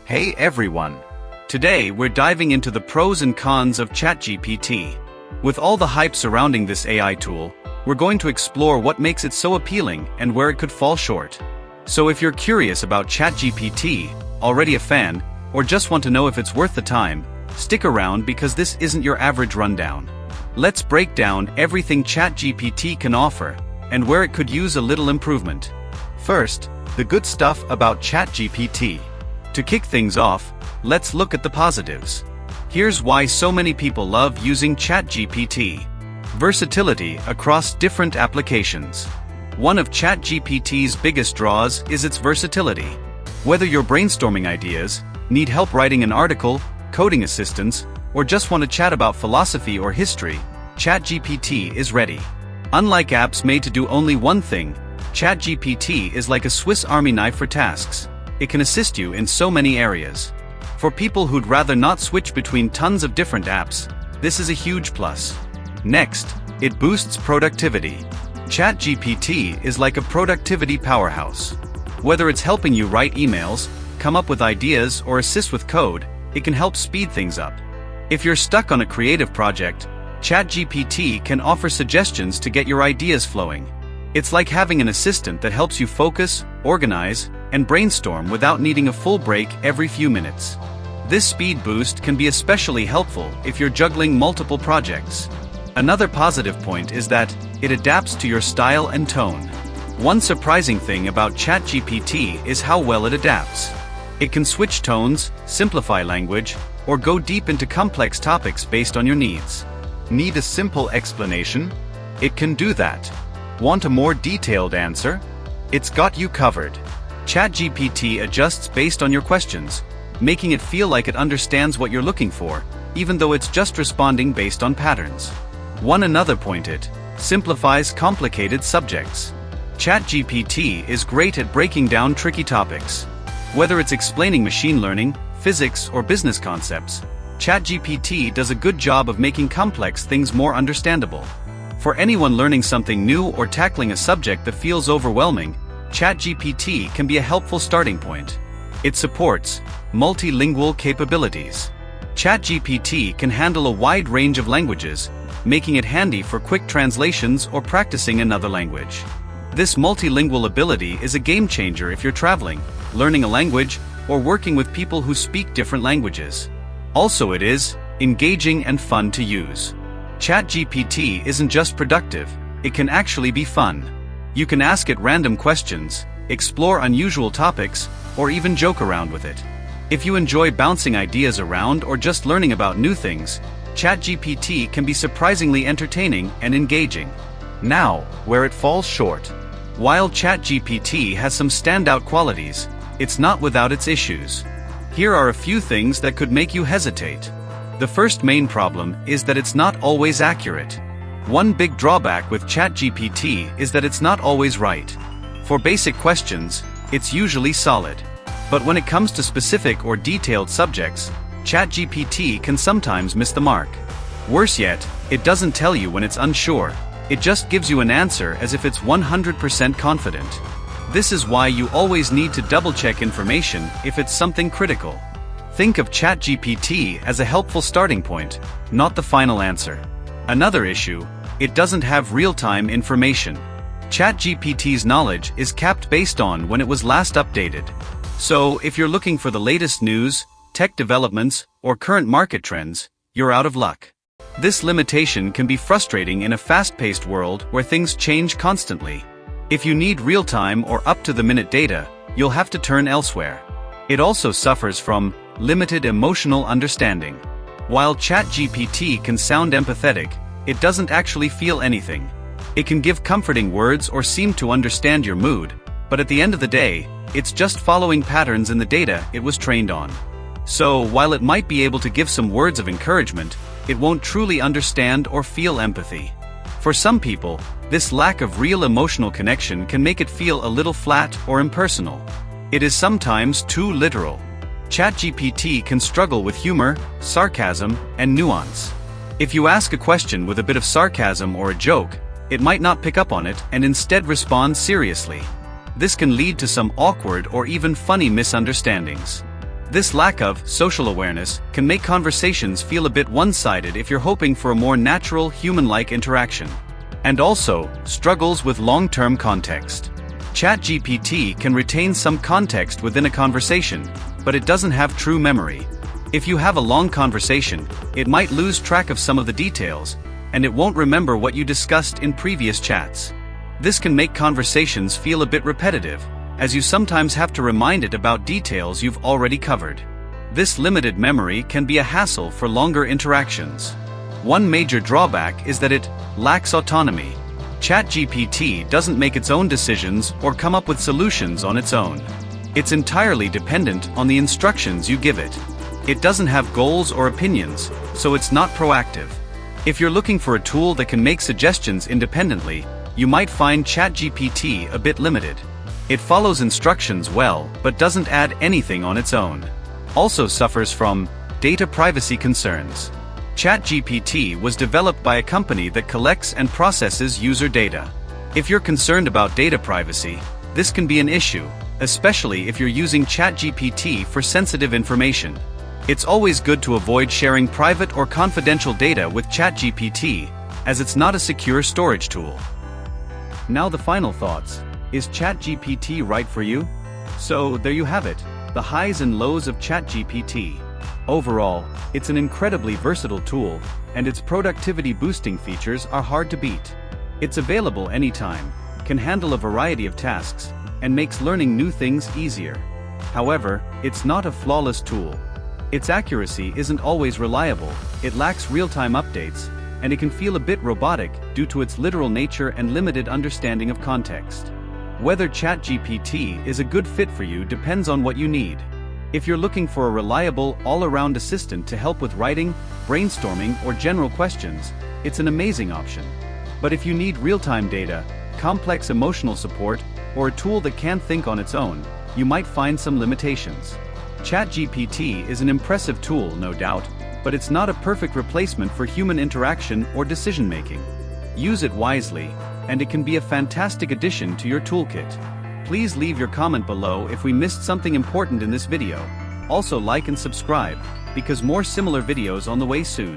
Hey everyone! Today we're diving into the pros and cons of ChatGPT. With all the hype surrounding this AI tool, we're going to explore what makes it so appealing and where it could fall short. So if you're curious about ChatGPT, already a fan, or just want to know if it's worth the time, stick around because this isn't your average rundown. Let's break down everything ChatGPT can offer, and where it could use a little improvement. First, the good stuff about ChatGPT. To kick things off, let's look at the positives. Here's why so many people love using ChatGPT. Versatility across different applications. One of ChatGPT's biggest draws is its versatility. Whether you're brainstorming ideas, need help writing an article, coding assistance, or just want to chat about philosophy or history, ChatGPT is ready. Unlike apps made to do only one thing, ChatGPT is like a Swiss Army knife for tasks. It can assist you in so many areas. For people who'd rather not switch between tons of different apps, this is a huge plus. Next, it boosts productivity. ChatGPT is like a productivity powerhouse. Whether it's helping you write emails, come up with ideas, or assist with code, it can help speed things up. If you're stuck on a creative project, ChatGPT can offer suggestions to get your ideas flowing. It's like having an assistant that helps you focus, organize, and brainstorm without needing a full break every few minutes. This speed boost can be especially helpful if you're juggling multiple projects. Another positive point is that it adapts to your style and tone. One surprising thing about ChatGPT is how well it adapts. It can switch tones, simplify language, or go deep into complex topics based on your needs. Need a simple explanation? It can do that. Want a more detailed answer? It's got you covered. ChatGPT adjusts based on your questions, making it feel like it understands what you're looking for, even though it's just responding based on patterns. Another point, it simplifies complicated subjects. ChatGPT is great at breaking down tricky topics. Whether it's explaining machine learning, physics, or business concepts, ChatGPT does a good job of making complex things more understandable. For anyone learning something new or tackling a subject that feels overwhelming, ChatGPT can be a helpful starting point. It supports multilingual capabilities. ChatGPT can handle a wide range of languages, making it handy for quick translations or practicing another language. This multilingual ability is a game changer if you're traveling, learning a language, or working with people who speak different languages. Also, it is engaging and fun to use. ChatGPT isn't just productive, it can actually be fun. You can ask it random questions, explore unusual topics, or even joke around with it. If you enjoy bouncing ideas around or just learning about new things, ChatGPT can be surprisingly entertaining and engaging. Now, where it falls short. While ChatGPT has some standout qualities, it's not without its issues. Here are a few things that could make you hesitate. The first main problem is that it's not always accurate. One big drawback with ChatGPT is that it's not always right. For basic questions, it's usually solid. But when it comes to specific or detailed subjects, ChatGPT can sometimes miss the mark. Worse yet, it doesn't tell you when it's unsure. It just gives you an answer as if it's 100% confident. This is why you always need to double-check information if it's something critical. Think of ChatGPT as a helpful starting point, not the final answer. Another issue, it doesn't have real-time information. ChatGPT's knowledge is capped based on when it was last updated. So, if you're looking for the latest news, tech developments, or current market trends, you're out of luck. This limitation can be frustrating in a fast-paced world where things change constantly. If you need real-time or up-to-the-minute data, you'll have to turn elsewhere. It also suffers from limited emotional understanding. While ChatGPT can sound empathetic, it doesn't actually feel anything. It can give comforting words or seem to understand your mood, but at the end of the day, it's just following patterns in the data it was trained on. So, while it might be able to give some words of encouragement, it won't truly understand or feel empathy. For some people, this lack of real emotional connection can make it feel a little flat or impersonal. It is sometimes too literal. ChatGPT can struggle with humor, sarcasm, and nuance. If you ask a question with a bit of sarcasm or a joke, it might not pick up on it and instead respond seriously. This can lead to some awkward or even funny misunderstandings. This lack of social awareness can make conversations feel a bit one-sided if you're hoping for a more natural, human-like interaction. And also, struggles with long-term context. ChatGPT can retain some context within a conversation, but it doesn't have true memory. If you have a long conversation, it might lose track of some of the details, and it won't remember what you discussed in previous chats. This can make conversations feel a bit repetitive, as you sometimes have to remind it about details you've already covered. This limited memory can be a hassle for longer interactions. One major drawback is that it lacks autonomy. ChatGPT doesn't make its own decisions or come up with solutions on its own. It's entirely dependent on the instructions you give it. It doesn't have goals or opinions, so it's not proactive. If you're looking for a tool that can make suggestions independently, you might find ChatGPT a bit limited. It follows instructions well, but doesn't add anything on its own. Also suffers from data privacy concerns. ChatGPT was developed by a company that collects and processes user data. If you're concerned about data privacy, this can be an issue, especially if you're using ChatGPT for sensitive information. It's always good to avoid sharing private or confidential data with ChatGPT, as it's not a secure storage tool. Now the final thoughts. Is ChatGPT right for you? So there you have it, the highs and lows of ChatGPT. Overall, it's an incredibly versatile tool, and its productivity-boosting features are hard to beat. It's available anytime, can handle a variety of tasks, and makes learning new things easier. However, it's not a flawless tool. Its accuracy isn't always reliable, it lacks real-time updates, and it can feel a bit robotic due to its literal nature and limited understanding of context. Whether ChatGPT is a good fit for you depends on what you need. If you're looking for a reliable, all-around assistant to help with writing, brainstorming, or general questions, it's an amazing option. But if you need real-time data, complex emotional support, or a tool that can think on its own, you might find some limitations. ChatGPT is an impressive tool, no doubt, but it's not a perfect replacement for human interaction or decision-making. Use it wisely, and it can be a fantastic addition to your toolkit. Please leave your comment below if we missed something important in this video. Also like and subscribe, because more similar videos on the way soon.